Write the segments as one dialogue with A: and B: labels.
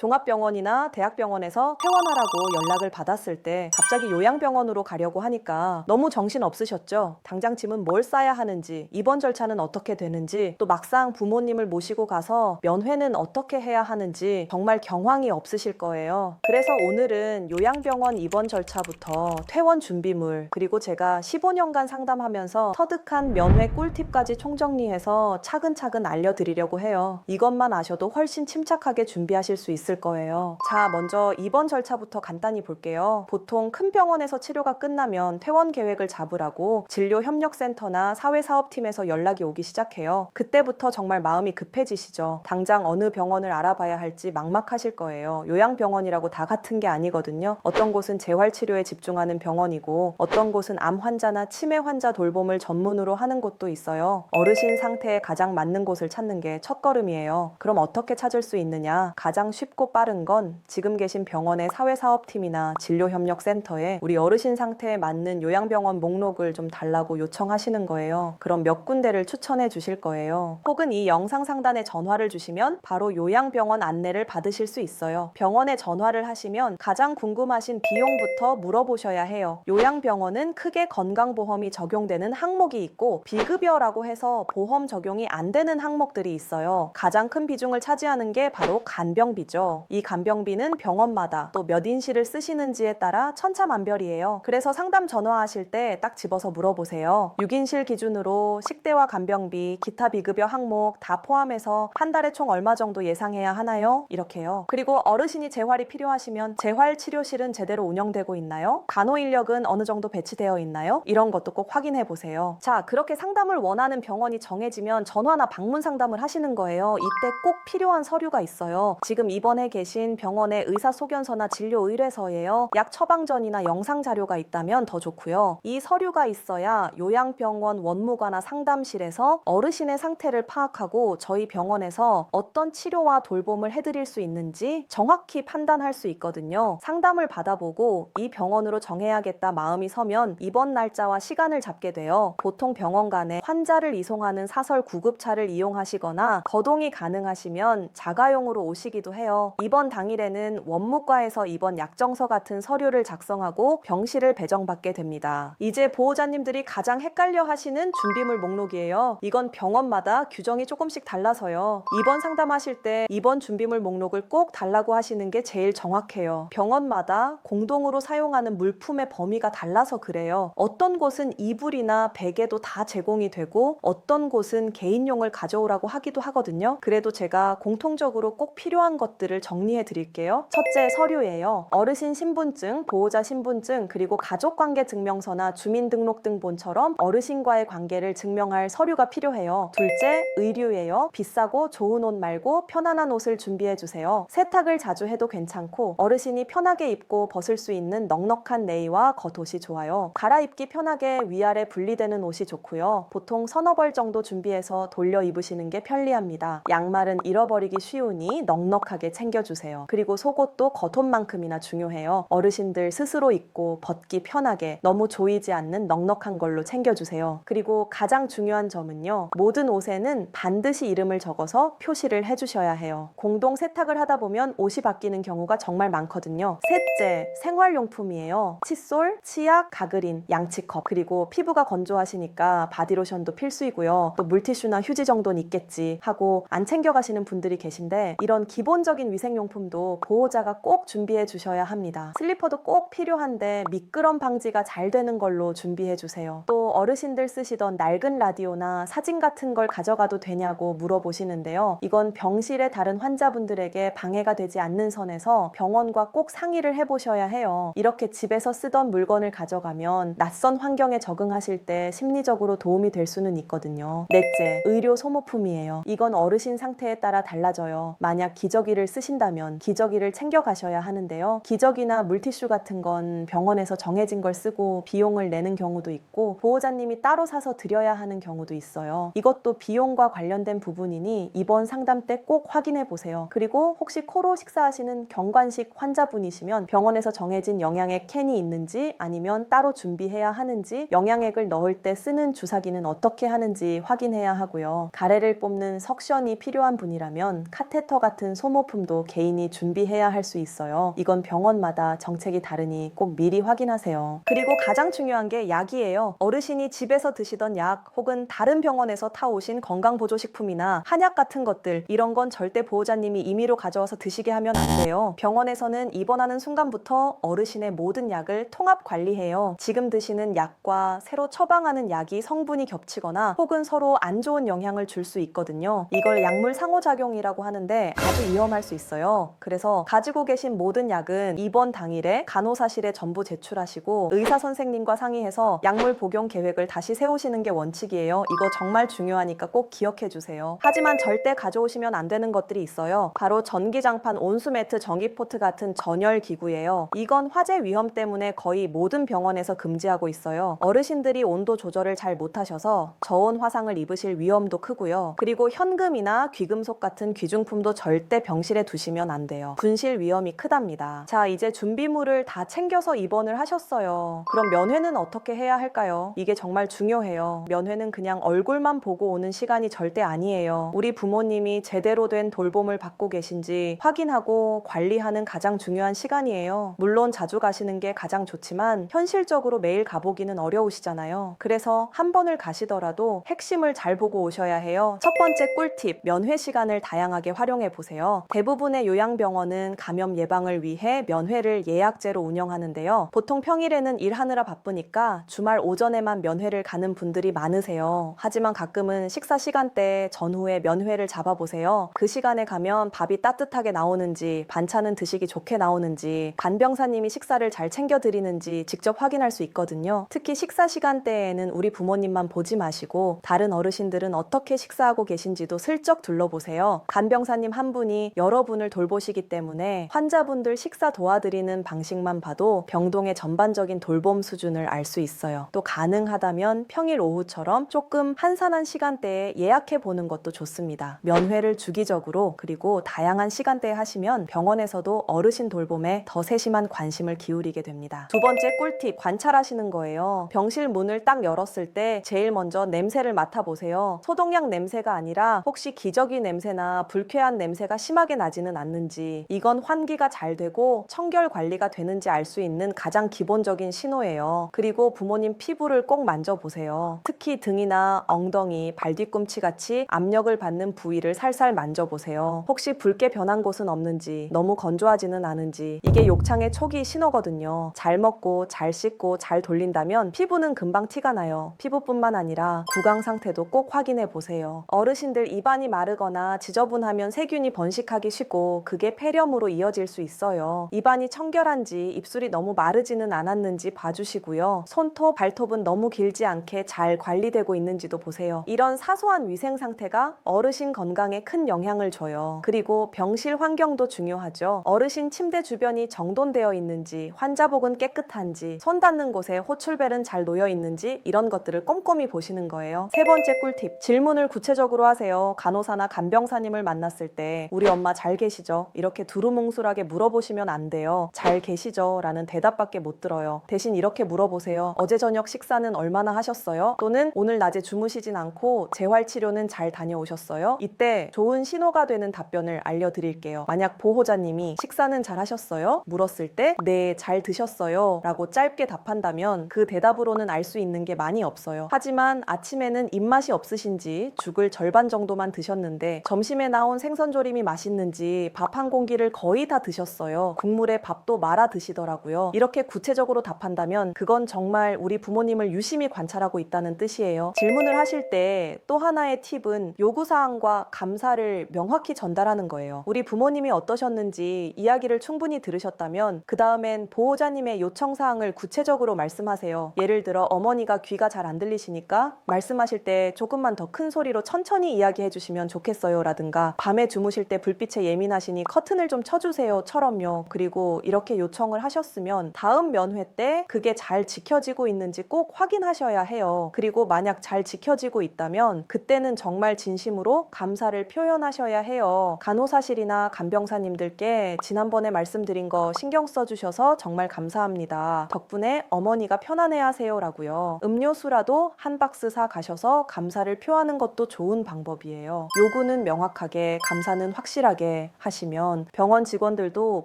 A: 종합병원이나 대학병원에서 퇴원하라고 연락을 받았을 때 갑자기 요양병원으로 가려고 하니까 너무 정신 없으셨죠? 당장 짐은 뭘 싸야 하는지, 입원 절차는 어떻게 되는지, 또 막상 부모님을 모시고 가서 면회는 어떻게 해야 하는지 정말 경황이 없으실 거예요. 그래서 오늘은 요양병원 입원 절차부터 퇴원 준비물, 그리고 제가 15년간 상담하면서 터득한 면회 꿀팁까지 총정리해서 차근차근 알려드리려고 해요. 이것만 아셔도 훨씬 침착하게 준비하실 수 있을 거예요. 자, 먼저 입원 절차부터 간단히 볼게요. 보통 큰 병원에서 치료가 끝나면 퇴원 계획을 잡으라고 진료협력센터나 사회사업팀에서 연락이 오기 시작해요. 그때부터 정말 마음이 급해지시죠. 당장 어느 병원을 알아봐야 할지 막막하실 거예요. 요양병원이라고 다 같은 게 아니거든요. 어떤 곳은 재활치료에 집중하는 병원이고 어떤 곳은 암 환자나 치매 환자 돌봄을 전문으로 하는 곳도 있어요. 어르신 상태에 가장 맞는 곳을 찾는 게 첫걸음이에요. 그럼 어떻게 찾을 수 있느냐? 가장 쉽고 빠른 건 지금 계신 병원의 사회사업팀이나 진료협력센터에 우리 어르신 상태에 맞는 요양병원 목록을 좀 달라고 요청하시는 거예요. 그럼 몇 군데를 추천해 주실 거예요. 혹은 이 영상 상단에 전화를 주시면 바로 요양병원 안내를 받으실 수 있어요. 병원에 전화를 하시면 가장 궁금하신 비용부터 물어보셔야 해요. 요양병원은 크게 건강보험이 적용되는 항목이 있고 비급여라고 해서 보험 적용이 안 되는 항목들이 있어요. 가장 큰 비중을 차지하는 게 바로 간병비죠. 이 간병비는 병원마다 또 몇 인실을 쓰시는지에 따라 천차만별이에요. 그래서 상담 전화하실 때 딱 집어서 물어보세요. 6인실 기준으로 식대와 간병비, 기타 비급여 항목 다 포함해서 한 달에 총 얼마 정도 예상해야 하나요? 이렇게요. 그리고 어르신이 재활이 필요하시면 재활치료실은 제대로 운영되고 있나요? 간호인력은 어느 정도 배치되어 있나요? 이런 것도 꼭 확인해 보세요. 자, 그렇게 상담을 원하는 병원이 정해지면 전화나 방문 상담을 하시는 거예요. 이때 꼭 필요한 서류가 있어요. 지금 입원해 계신 병원의 의사소견서나 진료 의뢰서예요. 약 처방전이나 영상 자료가 있다면 더 좋고요. 이 서류가 있어야 요양병원 원무과나 상담실에서 어르신의 상태를 파악하고 저희 병원에서 어떤 치료와 돌봄을 해드릴 수 있는지 정확히 판단할 수 있거든요. 상담을 받아보고 이 병원으로 정해야겠다 마음이 서면 입원 날짜와 시간을 잡게 돼요. 보통 병원 간에 환자를 이송하는 사설 구급차를 이용하시거나 거동이 가능하시면 자가용으로 오시기도 해요. 입원 당일에는 원무과에서 입원 약정서 같은 서류를 작성하고 병실을 배정받게 됩니다. 이제 보호자님들이 가장 헷갈려 하시는 준비물 목록이에요. 이건 병원마다 규정이 조금씩 달라서요. 입원 상담하실 때 입원 준비물 목록을 꼭 달라고 하시는 게 제일 정확해요. 병원마다 공동으로 사용하는 물품의 범위가 달라서 그래요. 어떤 곳은 이불이나 베개도 다 제공이 되고 어떤 곳은 개인용을 가져오라고 하기도 하거든요. 그래도 제가 공통적으로 꼭 필요한 것들을 정리해 드릴게요. 첫째, 서류예요. 어르신 신분증, 보호자 신분증, 그리고 가족관계 증명서나 주민등록등본처럼 어르신과의 관계를 증명할 서류가 필요해요. 둘째, 의류예요. 비싸고 좋은 옷 말고 편안한 옷을 준비해 주세요. 세탁을 자주 해도 괜찮고 어르신이 편하게 입고 벗을 수 있는 넉넉한 내의와 겉옷이 좋아요. 갈아입기 편하게 위아래 분리되는 옷이 좋고요. 보통 서너 벌 정도 준비해서 돌려 입으시는 게 편리합니다. 양말은 잃어버리기 쉬우니 넉넉하게 챙겨주세요. 그리고 속옷도 겉옷만큼이나 중요해요. 어르신들 스스로 입고 벗기 편하게 너무 조이지 않는 넉넉한 걸로 챙겨주세요. 그리고 가장 중요한 점은요. 모든 옷에는 반드시 이름을 적어서 표시를 해주셔야 해요. 공동 세탁을 하다 보면 옷이 바뀌는 경우가 정말 많거든요. 셋째, 생활용품이에요. 칫솔, 치약, 가그린, 양치컵, 그리고 피부가 건조하시니까 바디로션도 필수이고요. 또 물티슈나 휴지 정도는 있겠지 하고 안 챙겨가시는 분들이 계신데 이런 기본적인 위생용품도 보호자가 꼭 준비해 주셔야 합니다. 슬리퍼도 꼭 필요한데 미끄럼 방지가 잘 되는 걸로 준비해 주세요. 또 어르신들 쓰시던 낡은 라디오나 사진 같은 걸 가져가도 되냐고 물어보시는데요. 이건 병실의 다른 환자분들에게 방해가 되지 않는 선에서 병원과 꼭 상의를 해보셔야 해요. 이렇게 집에서 쓰던 물건을 가져가면 낯선 환경에 적응하실 때 심리적으로 도움이 될 수는 있거든요. 넷째, 의료 소모품이에요. 이건 어르신 상태에 따라 달라져요. 만약 기저귀를 쓰신다면 기저귀를 챙겨 가셔야 하는데요. 기저귀나 물티슈 같은 건 병원에서 정해진 걸 쓰고 비용을 내는 경우도 있고 보호자님이 따로 사서 드려야 하는 경우도 있어요. 이것도 비용과 관련된 부분이니 입원 상담 때 꼭 확인해 보세요. 그리고 혹시 코로 식사하시는 경관식 환자분이시면 병원에서 정해진 영양액 캔이 있는지 아니면 따로 준비해야 하는지, 영양액을 넣을 때 쓰는 주사기는 어떻게 하는지 확인해야 하고요. 가래를 뽑는 석션이 필요한 분이라면 카테터 같은 소모품도 정도 개인이 준비해야 할 수 있어요. 이건 병원마다 정책이 다르니 꼭 미리 확인하세요. 그리고 가장 중요한 게 약이에요. 어르신이 집에서 드시던 약 혹은 다른 병원에서 타오신 건강보조식품이나 한약 같은 것들, 이런 건 절대 보호자님이 임의로 가져와서 드시게 하면 안 돼요. 병원에서는 입원하는 순간부터 어르신의 모든 약을 통합 관리해요. 지금 드시는 약과 새로 처방하는 약이 성분이 겹치거나 혹은 서로 안 좋은 영향을 줄 수 있거든요. 이걸 약물 상호작용이라고 하는데 아주 위험할 수 있어요. 그래서 가지고 계신 모든 약은 입원 당일에 간호사실에 전부 제출하시고 의사 선생님과 상의해서 약물 복용 계획을 다시 세우시는 게 원칙이에요. 이거 정말 중요하니까 꼭 기억해 주세요. 하지만 절대 가져오시면 안 되는 것들이 있어요. 바로 전기장판, 온수매트, 전기포트 같은 전열 기구예요. 이건 화재 위험 때문에 거의 모든 병원에서 금지하고 있어요. 어르신들이 온도 조절을 잘 못하셔서 저온 화상을 입으실 위험도 크고요. 그리고 현금이나 귀금속 같은 귀중품도 절대 병실에 두시면 안 돼요. 분실 위험이 크답니다. 자, 이제 준비물을 다 챙겨서 입원을 하셨어요. 그럼 면회는 어떻게 해야 할까요? 이게 정말 중요해요. 면회는 그냥 얼굴만 보고 오는 시간이 절대 아니에요. 우리 부모님이 제대로 된 돌봄을 받고 계신지 확인하고 관리하는 가장 중요한 시간이에요. 물론 자주 가시는 게 가장 좋지만 현실적으로 매일 가보기는 어려우시잖아요. 그래서 한 번을 가시더라도 핵심을 잘 보고 오셔야 해요. 첫 번째 꿀팁, 면회 시간을 다양하게 활용해 보세요. 대부분의 요양병원은 감염 예방을 위해 면회를 예약제로 운영하는데요. 보통 평일에는 일하느라 바쁘니까 주말 오전에만 면회를 가는 분들이 많으세요. 하지만 가끔은 식사 시간대 전후에 면회를 잡아보세요. 그 시간에 가면 밥이 따뜻하게 나오는지, 반찬은 드시기 좋게 나오는지, 간병사님이 식사를 잘 챙겨드리는지 직접 확인할 수 있거든요. 특히 식사 시간대에는 우리 부모님만 보지 마시고 다른 어르신들은 어떻게 식사하고 계신지도 슬쩍 둘러보세요. 간병사님 한 분이 여러분을 돌보시기 때문에 환자분들 식사 도와드리는 방식만 봐도 병동의 전반적인 돌봄 수준을 알 수 있어요. 또 가능하다면 평일 오후처럼 조금 한산한 시간대에 예약해 보는 것도 좋습니다. 면회를 주기적으로 그리고 다양한 시간대에 하시면 병원에서도 어르신 돌봄에 더 세심한 관심을 기울이게 됩니다. 두 번째 꿀팁, 관찰하시는 거예요. 병실 문을 딱 열었을 때 제일 먼저 냄새를 맡아보세요. 소독약 냄새가 아니라 혹시 기저귀 냄새나 불쾌한 냄새가 심하게 나지는 않는지, 이건 환기가 잘 되고 청결 관리가 되는지 알 수 있는 가장 기본적인 신호예요. 그리고 부모님 피부를 꼭 만져보세요. 특히 등이나 엉덩이, 발뒤꿈치 같이 압력을 받는 부위를 살살 만져보세요. 혹시 붉게 변한 곳은 없는지, 너무 건조하지는 않은지, 이게 욕창의 초기 신호거든요. 잘 먹고 잘 씻고 잘 돌린다면 피부는 금방 티가 나요. 피부뿐만 아니라 구강 상태도 꼭 확인해 보세요. 어르신들 입안이 마르거나 지저분하면 세균이 번식하기 쉽고 그게 폐렴으로 이어질 수 있어요. 입안이 청결한지, 입술이 너무 마르지는 않았는지 봐주시고요. 손톱, 발톱은 너무 길지 않게 잘 관리되고 있는지도 보세요. 이런 사소한 위생 상태가 어르신 건강에 큰 영향을 줘요. 그리고 병실 환경도 중요하죠. 어르신 침대 주변이 정돈되어 있는지, 환자복은 깨끗한지, 손 닿는 곳에 호출벨은 잘 놓여 있는지, 이런 것들을 꼼꼼히 보시는 거예요. 세 번째 꿀팁, 질문을 구체적으로 하세요. 간호사나 간병사님을 만났을 때 우리 엄마 잘 계시죠? 이렇게 두루뭉술하게 물어보시면 안 돼요. 잘 계시죠? 라는 대답밖에 못 들어요. 대신 이렇게 물어보세요. 어제 저녁 식사는 얼마나 하셨어요? 또는 오늘 낮에 주무시진 않고 재활치료는 잘 다녀오셨어요? 이때 좋은 신호가 되는 답변을 알려드릴게요. 만약 보호자님이 식사는 잘 하셨어요? 물었을 때 네, 잘 드셨어요 라고 짧게 답한다면 그 대답으로는 알 수 있는 게 많이 없어요. 하지만 아침에는 입맛이 없으신지 죽을 절반 정도만 드셨는데 점심에 나온 생선조림이 맛있는지 밥 한 공기를 거의 다 드셨어요. 국물에 밥도 말아 드시더라고요. 이렇게 구체적으로 답한다면 그건 정말 우리 부모님을 유심히 관찰하고 있다는 뜻이에요. 질문을 하실 때 또 하나의 팁은 요구사항과 감사를 명확히 전달하는 거예요. 우리 부모님이 어떠셨는지 이야기를 충분히 들으셨다면 그 다음엔 보호자님의 요청사항을 구체적으로 말씀하세요. 예를 들어 어머니가 귀가 잘 안 들리시니까 말씀하실 때 조금만 더 큰 소리로 천천히 이야기해 주시면 좋겠어요 라든가, 밤에 주무실 때 불빛에 예민하시니 커튼을 좀 쳐주세요 처럼요. 그리고 이렇게 요청을 하셨으면 다음 면회 때 그게 잘 지켜지고 있는지 꼭 확인하셔야 해요. 그리고 만약 잘 지켜지고 있다면 그때는 정말 진심으로 감사를 표현하셔야 해요. 간호사실이나 간병사님들께 지난번에 말씀드린 거 신경 써주셔서 정말 감사합니다. 덕분에 어머니가 편안해하세요 라고요. 음료수라도 한 박스 사 가셔서 감사를 표하는 것도 좋은 방법이에요. 요구는 명확하게, 감사는 확실하게, 돼 하시면 병원 직원들도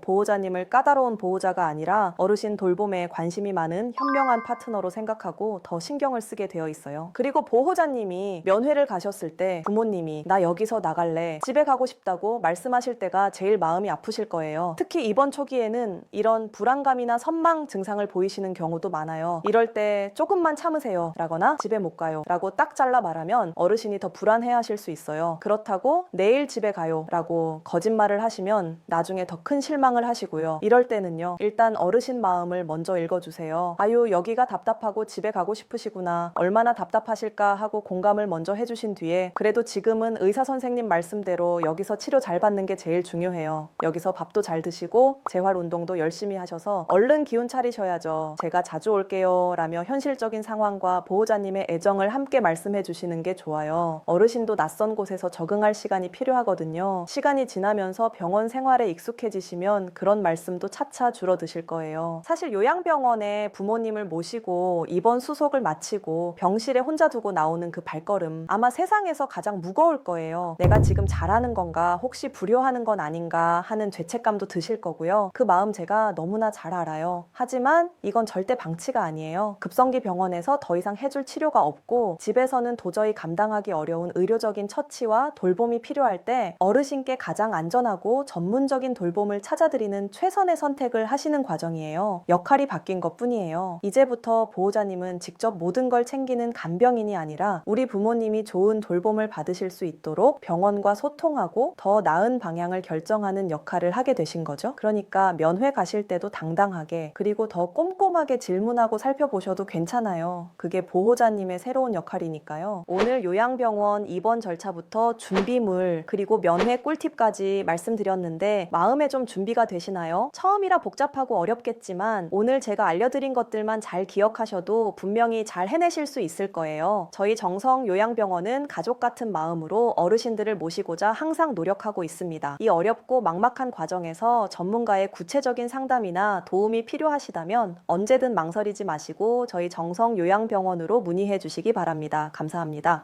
A: 보호자님을 까다로운 보호자가 아니라 어르신 돌봄에 관심이 많은 현명한 파트너로 생각하고 더 신경을 쓰게 되어 있어요. 그리고 보호자님이 면회를 가셨을 때 부모님이 나 여기서 나갈래, 집에 가고 싶다고 말씀하실 때가 제일 마음이 아프실 거예요. 특히 입원 초기에는 이런 불안감이나 선망 증상을 보이시는 경우도 많아요. 이럴 때 조금만 참으세요 라거나 집에 못 가요 라고 딱 잘라 말하면 어르신이 더 불안해 하실 수 있어요. 그렇다고 내일 집에 가요 라고 거짓말을 하시면 나중에 더 큰 실망을 하시고요. 이럴 때는요, 일단 어르신 마음을 먼저 읽어주세요. 아유, 여기가 답답하고 집에 가고 싶으시구나, 얼마나 답답하실까 하고 공감을 먼저 해주신 뒤에 그래도 지금은 의사 선생님 말씀대로 여기서 치료 잘 받는 게 제일 중요해요. 여기서 밥도 잘 드시고 재활 운동도 열심히 하셔서 얼른 기운 차리셔야죠. 제가 자주 올게요 라며 현실적인 상황과 보호자님의 애정을 함께 말씀해 주시는 게 좋아요. 어르신도 낯선 곳에서 적응할 시간이 필요하거든요. 시간이 지나면서 병원 생활에 익숙해지시면 그런 말씀도 차차 줄어드실 거예요. 사실 요양병원에 부모님을 모시고 입원 수속을 마치고 병실에 혼자 두고 나오는 그 발걸음, 아마 세상에서 가장 무거울 거예요. 내가 지금 잘하는 건가, 혹시 불효하는 건 아닌가 하는 죄책감도 드실 거고요. 그 마음 제가 너무나 잘 알아요. 하지만 이건 절대 방치가 아니에요. 급성기 병원에서 더 이상 해줄 치료가 없고 집에서는 도저히 감당하기 어려운 의료적인 처치와 돌봄이 필요할 때 어르신께 가장 안전하고 전문적인 돌봄을 찾아드리는 최선의 선택을 하시는 과정이에요. 역할이 바뀐 것 뿐이에요. 이제부터 보호자님은 직접 모든 걸 챙기는 간병인이 아니라 우리 부모님이 좋은 돌봄을 받으실 수 있도록 병원과 소통하고 더 나은 방향을 결정하는 역할을 하게 되신 거죠. 그러니까 면회 가실 때도 당당하게, 그리고 더 꼼꼼하게 질문하고 살펴보셔도 괜찮아요. 그게 보호자님의 새로운 역할이니까요. 오늘 요양병원 입원 절차부터 준비물, 그리고 면회 꿀팁까지 말씀드렸는데 마음에 좀 준비가 되시나요? 처음이라 복잡하고 어렵겠지만 오늘 제가 알려드린 것들만 잘 기억하셔도 분명히 잘 해내실 수 있을 거예요. 저희 정성 요양병원은 가족 같은 마음으로 어르신들을 모시고자 항상 노력하고 있습니다. 이 어렵고 막막한 과정에서 전문가의 구체적인 상담이나 도움이 필요하시다면 언제든 망설이지 마시고 저희 정성 요양병원으로 문의해 주시기 바랍니다. 감사합니다.